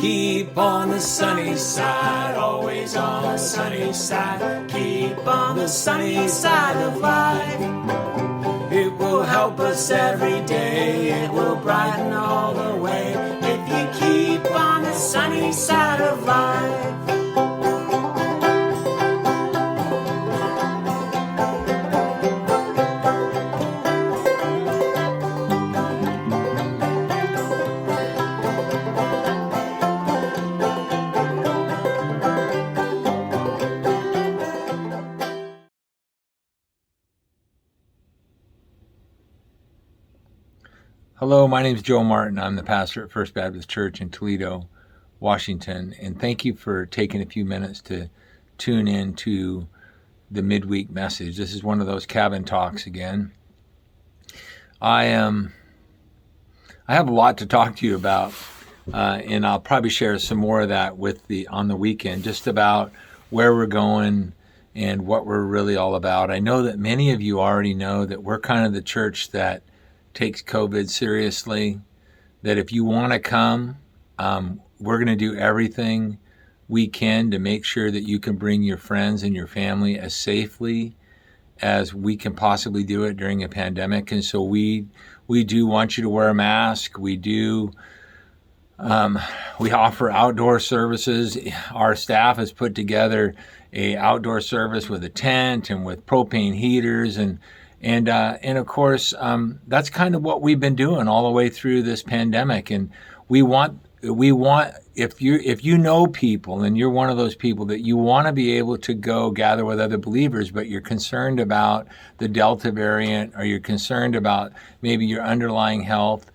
Keep on the sunny side, always on the sunny side. Keep on the sunny side of life. It will help us every day, it will brighten all the way. If you keep on the sunny side of life. Hello, my name is Joe Martin. I'm the pastor at First Baptist Church in Toledo, Washington, and thank you for taking a few minutes to tune in to the midweek message. This is one of those cabin talks again. I have a lot to talk to you about, and I'll probably share some more of that on the weekend, just about where we're going and what we're really all about. I know that many of you already know that we're kind of the church that takes COVID seriously, that if you want to come, we're going to do everything we can to make sure that you can bring your friends and your family as safely as we can possibly do it during a pandemic. And so we do want you to wear a mask. We offer outdoor services. Our staff has put together a outdoor service with a tent and with propane heaters and of course, that's kind of what we've been doing all the way through this pandemic. And we want if you know people and you're one of those people that you want to be able to go gather with other believers, but you're concerned about the Delta variant or you're concerned about maybe your underlying health,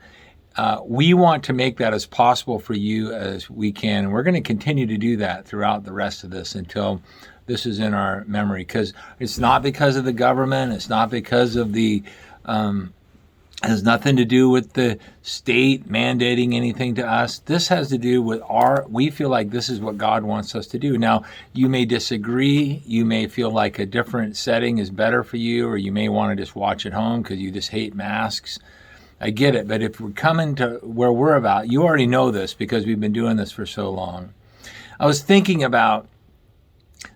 we want to make that as possible for you as we can. And we're going to continue to do that throughout the rest of this until this is in our memory, because it's not because of the government. It's not because of it has nothing to do with the state mandating anything to us. This has to do with we feel like this is what God wants us to do. Now, you may disagree. You may feel like a different setting is better for you, or you may want to just watch at home because you just hate masks. I get it. But if we're coming to where we're about, you already know this because we've been doing this for so long. I was thinking about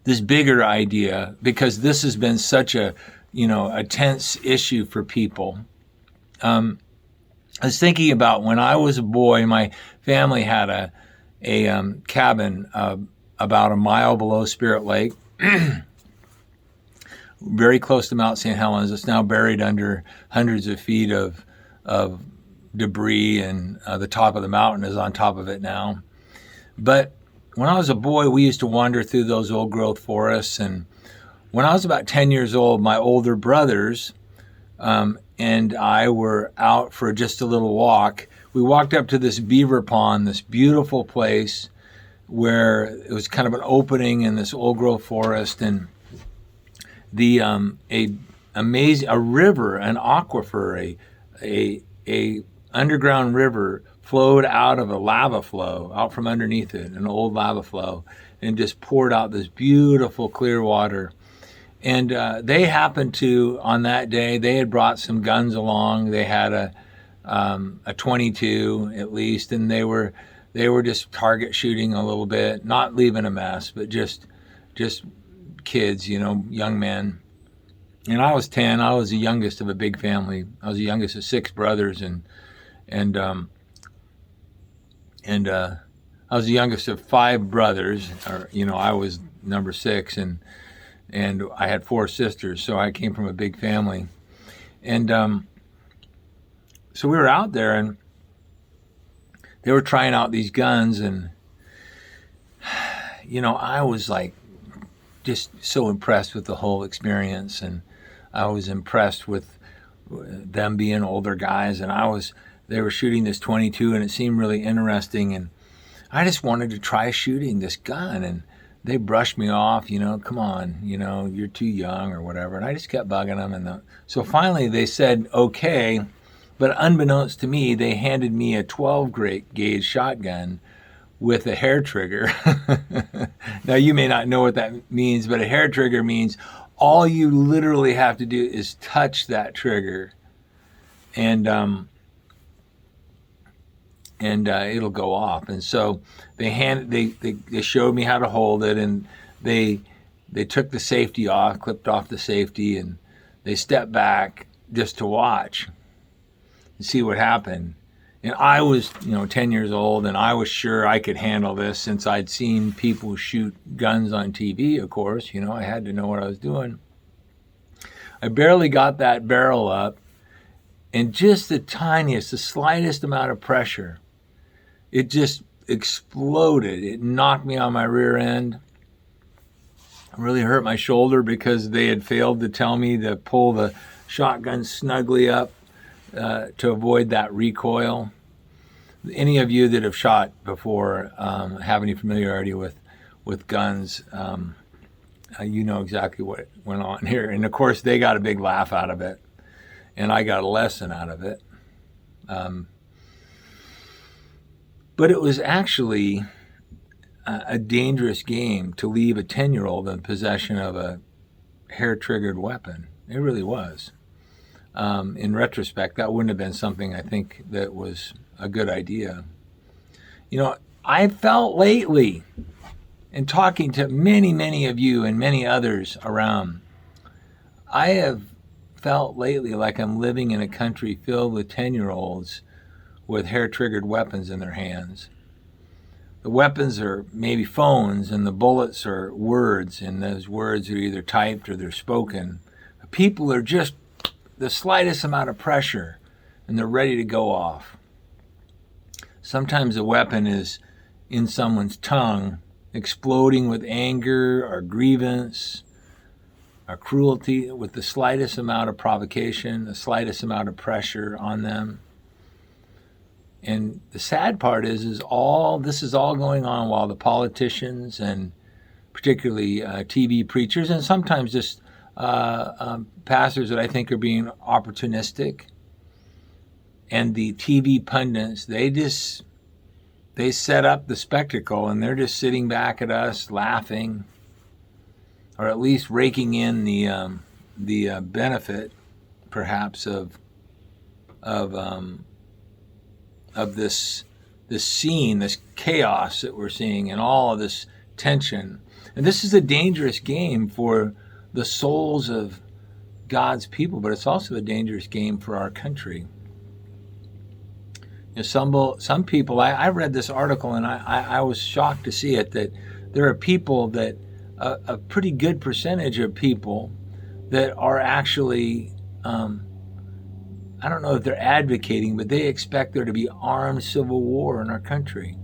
this bigger idea because this has been such a tense issue for people. I was thinking about when I was a boy, my family had a cabin about a mile below Spirit Lake, very close to Mount St. Helens. It's now buried under hundreds of feet of debris, and the top of the mountain is on top of it now. But when I was a boy, we used to wander through those old growth forests. And when I was about 10 years old, my older brothers and I were out for just a little walk. We walked up to this beaver pond, this beautiful place where it was kind of an opening in this old growth forest, and the a river, an aquifer, a underground river flowed out of a lava flow, out from underneath it, an old lava flow, and just poured out this beautiful clear water. And they happened to, on that day, they had brought some guns along. They had a 22 at least, and they were just target shooting a little bit, not leaving a mess, but just kids, young men. And I was 10. I was the youngest of a big family. I was the youngest of 6 brothers, and I was the youngest of 5 brothers, I was number 6, and I had 4 sisters, so I came from a big family. And so we were out there, and they were trying out these guns, and I was like just so impressed with the whole experience, and I was impressed with them being older guys, and they were shooting this 22, and it seemed really interesting, and I just wanted to try shooting this gun, and they brushed me off, come on, you're too young or whatever, and I just kept bugging them, and so finally they said okay, but unbeknownst to me, they handed me a 12 gauge shotgun with a hair trigger. Now, you may not know what that means, but a hair trigger means all you literally have to do is touch that trigger, and and it'll go off. And so they showed me how to hold it, and they took the safety off, clipped off the safety, and they stepped back just to watch and see what happened. And I was, 10 years old, and I was sure I could handle this since I'd seen people shoot guns on TV, of course. I had to know what I was doing. I barely got that barrel up, and just the slightest amount of pressure, it just exploded. It knocked me on my rear end. It really hurt my shoulder because they had failed to tell me to pull the shotgun snugly up to avoid that recoil. Any of you that have shot before have any familiarity with guns, you know exactly what went on here. And of course, they got a big laugh out of it, and I got a lesson out of it. But it was actually a dangerous game to leave a 10-year-old in possession of a hair-triggered weapon. It really was. In retrospect, that wouldn't have been something I think that was a good idea. I felt lately, in talking to many, many of you and many others around, I have felt lately like I'm living in a country filled with 10-year-olds with hair-triggered weapons in their hands. The weapons are maybe phones, and the bullets are words, and those words are either typed or they're spoken. People are just the slightest amount of pressure, and they're ready to go off. Sometimes a weapon is in someone's tongue, exploding with anger or grievance or cruelty, with the slightest amount of provocation, the slightest amount of pressure on them. And the sad part is this is all going on while the politicians, and particularly TV preachers, and sometimes just pastors that I think are being opportunistic, and the TV pundits, they set up the spectacle, and they're just sitting back at us laughing, or at least raking in the benefit, perhaps, of this scene, this chaos that we're seeing, and all of this tension. And this is a dangerous game for the souls of God's people, but it's also a dangerous game for our country. Some people, I read this article, and I was shocked to see it, that there are people that, a pretty good percentage of people that are actually, I don't know if they're advocating, but they expect there to be armed civil war in our country.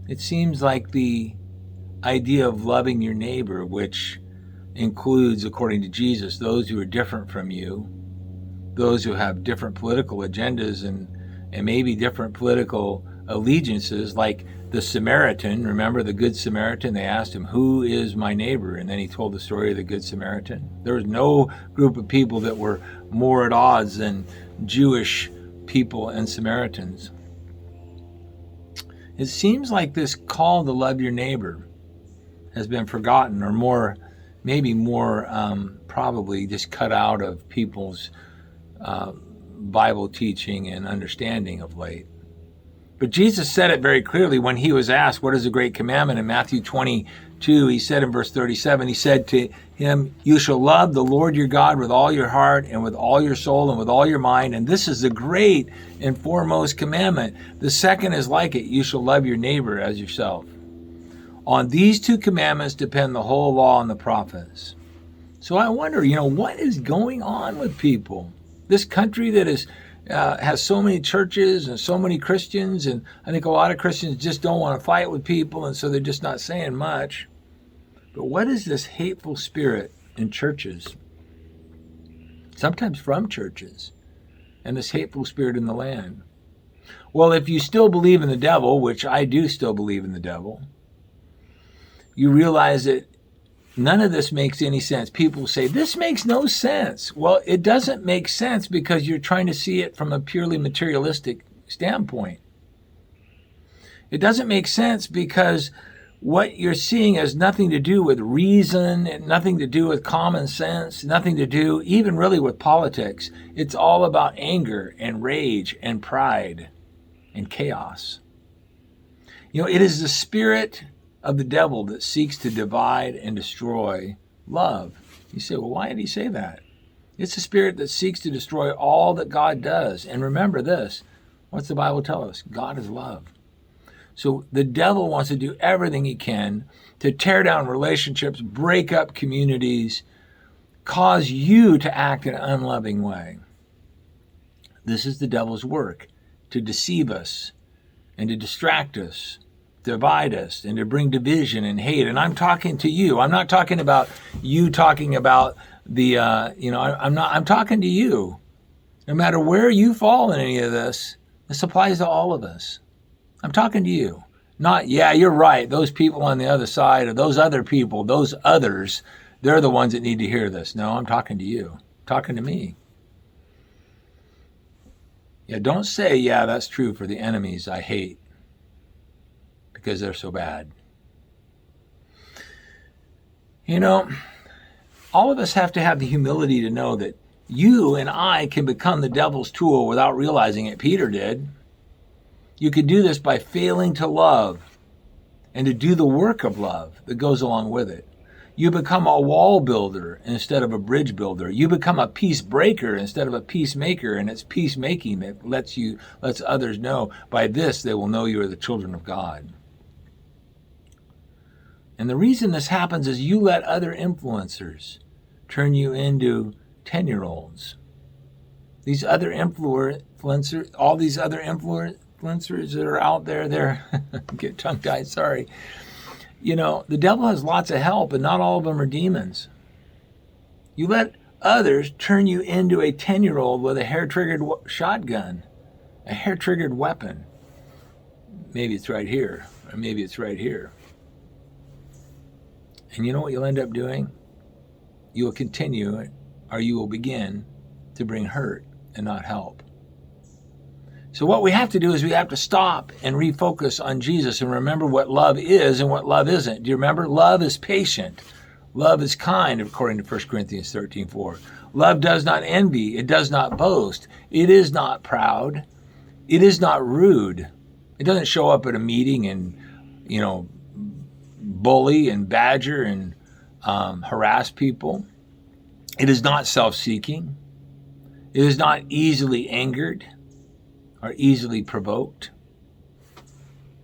It seems like the idea of loving your neighbor, which includes, according to Jesus, those who are different from you, those who have different political agendas and maybe different political allegiances, like the Samaritan. Remember the Good Samaritan? They asked him, "Who is my neighbor?" And then he told the story of the Good Samaritan. There was no group of people that were more at odds than Jewish people and Samaritans. It seems like this call to love your neighbor has been forgotten, or maybe more probably just cut out of people's Bible teaching and understanding of late. But Jesus said it very clearly when he was asked, what is the great commandment? In Matthew 22, he said in verse 37, he said to him, "You shall love the Lord your God with all your heart and with all your soul and with all your mind. And this is the great and foremost commandment. The second is like it. You shall love your neighbor as yourself. On these two commandments depend the whole law and the prophets." So I wonder, what is going on with people? This country that has so many churches and so many Christians, and I think a lot of Christians just don't want to fight with people, and so they're just not saying much. But what is this hateful spirit in churches, sometimes from churches, and this hateful spirit in the land? Well, if you still believe in the devil, which I do still believe in the devil, you realize that none of this makes any sense. People say, this makes no sense. Well, it doesn't make sense because you're trying to see it from a purely materialistic standpoint. It doesn't make sense because what you're seeing has nothing to do with reason, nothing to do with common sense, nothing to do even really with politics. It's all about anger and rage and pride. and chaos. It is the spirit of the devil that seeks to divide and destroy love. You say, well, why did he say that? It's the spirit that seeks to destroy all that God does. And remember this, what's the Bible tell us? God is love. So the devil wants to do everything he can to tear down relationships, break up communities, cause you to act in an unloving way. This is the devil's work, to deceive us and to distract us, divide us, and to bring division and hate. And I'm talking to you. I'm not talking about you talking about I'm talking to you. No matter where you fall in any of this, this applies to all of us. I'm talking to you. Not, yeah, you're right. Those people on the other side, or those other people, those others, they're the ones that need to hear this. No, I'm talking to you. I'm talking to me. Yeah, don't say, yeah, that's true for the enemies I hate because they're so bad. All of us have to have the humility to know that you and I can become the devil's tool without realizing it. Peter did. You could do this by failing to love and to do the work of love that goes along with it. You become a wall builder instead of a bridge builder. You become a peace breaker instead of a peacemaker, and it's peacemaking that lets others know, by this they will know you are the children of God. And the reason this happens is you let other influencers turn you into 10-year-olds. These other influencers, all these other influencers that are out there, they're, get tongue-tied, sorry. The devil has lots of help, and not all of them are demons. You let others turn you into a 10-year-old with a hair-triggered shotgun, a hair-triggered weapon. Maybe it's right here, or maybe it's right here. And you know what you'll end up doing? You will continue, or you will begin to bring hurt and not help. So what we have to do is we have to stop and refocus on Jesus and remember what love is and what love isn't. Do you remember? Love is patient. Love is kind, according to 1 Corinthians 13:4. Love does not envy. It does not boast. It is not proud. It is not rude. It doesn't show up at a meeting and, bully and badger and harass people. It is not self-seeking. It is not easily angered or easily provoked.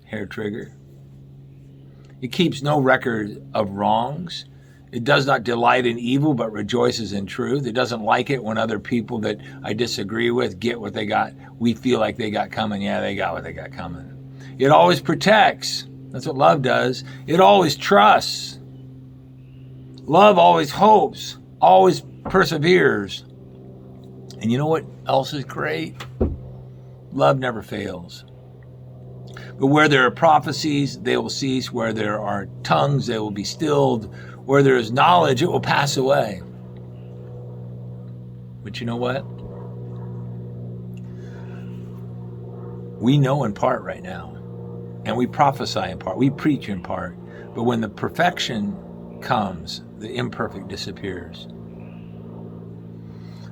Hair trigger. It keeps no record of wrongs. It does not delight in evil, but rejoices in truth. It doesn't like it when other people that I disagree with get what they got. We feel like they got coming. Yeah, they got what they got coming. It always protects. That's what love does. It always trusts. Love always hopes, always perseveres. And you know what else is great? Love never fails. But where there are prophecies, they will cease. Where there are tongues, they will be stilled. Where there is knowledge, it will pass away. But you know what? We know in part right now. And we prophesy in part. We preach in part. But when the perfection comes, the imperfect disappears.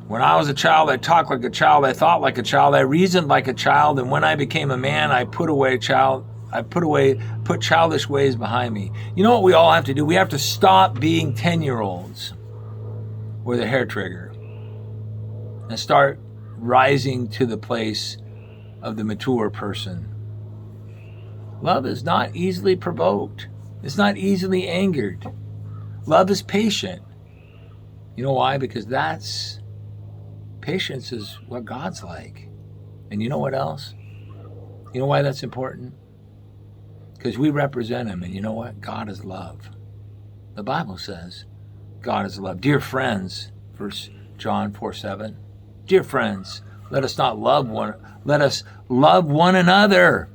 When I was a child, I talked like a child, I thought like a child, I reasoned like a child, and when I became a man, I put childish ways behind me. You know what we all have to do? We have to stop being 10-year-olds with a hair trigger and start rising to the place of the mature person. Love is not easily provoked. It's not easily angered. Love is patient. You know why? Because patience is what God's like. And you know what else? You know why that's important? Because we represent him, and you know what? God is love. The Bible says God is love. Dear friends, 1 John 4:7. Dear friends, let us love one another.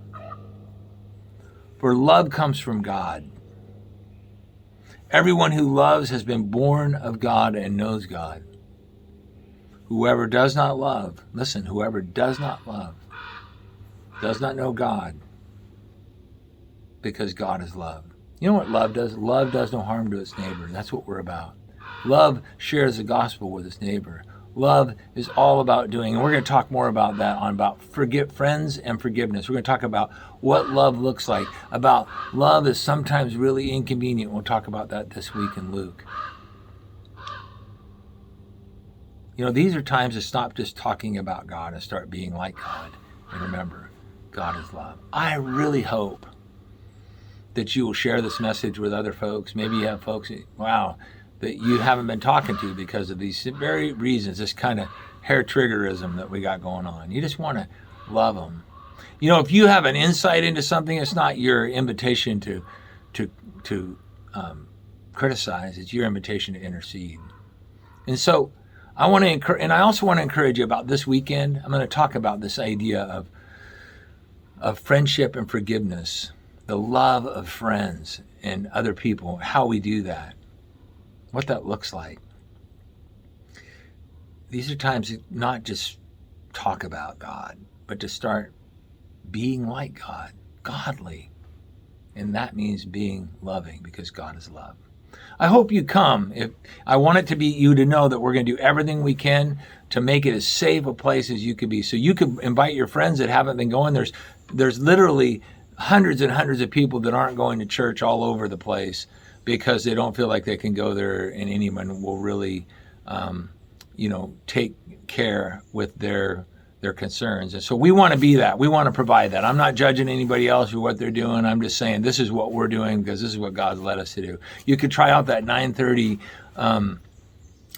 For love comes from God. Everyone who loves has been born of God and knows God. Whoever does not love, listen, whoever does not love does not know God, because God is love. You know what love does? Love does no harm to its neighbor. That's what we're about. Love shares the gospel with its neighbor. Love is all about doing. And we're going to talk more about that on about friends and forgiveness. We're going to talk about what love looks like, about love is sometimes really inconvenient. We'll talk about that this week in Luke. You know, these are times to stop just talking about God and start being like God. And remember, God is love. I really hope that you will share this message with other folks. Maybe you have folks, wow, that you haven't been talking to because of these very reasons, this kind of hair triggerism that we got going on. You just want to love them. You know, if you have an insight into something, it's not your invitation to criticize. It's your invitation to intercede. And so I want to encourage, and I also want to encourage you about this weekend. I'm going to talk about this idea of friendship and forgiveness, the love of friends and other people, how we do that, what that looks like. These are times to not just talk about God, but to start being like God, godly. And that means being loving, because God is love. I hope you come. I want it to be you to know that we're going to do everything we can to make it as safe a place as you can be. So you can invite your friends that haven't been going. There's literally hundreds and hundreds of people that aren't going to church all over the place because they don't feel like they can go there and anyone will really, take care with their concerns. And so we want to be that. We want to provide that. I'm not judging anybody else or what they're doing. I'm just saying this is what we're doing because this is what God's led us to do. You could try out that 9:30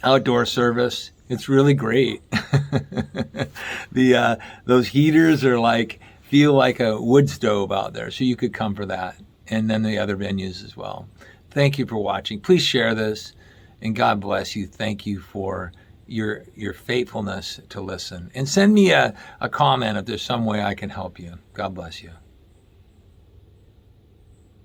outdoor service. It's really great. Those heaters are feel like a wood stove out there. So you could come for that. And then the other venues as well. Thank you for watching. Please share this and God bless you. Thank you for your faithfulness to listen. And send me a comment if there's some way I can help you. God bless you.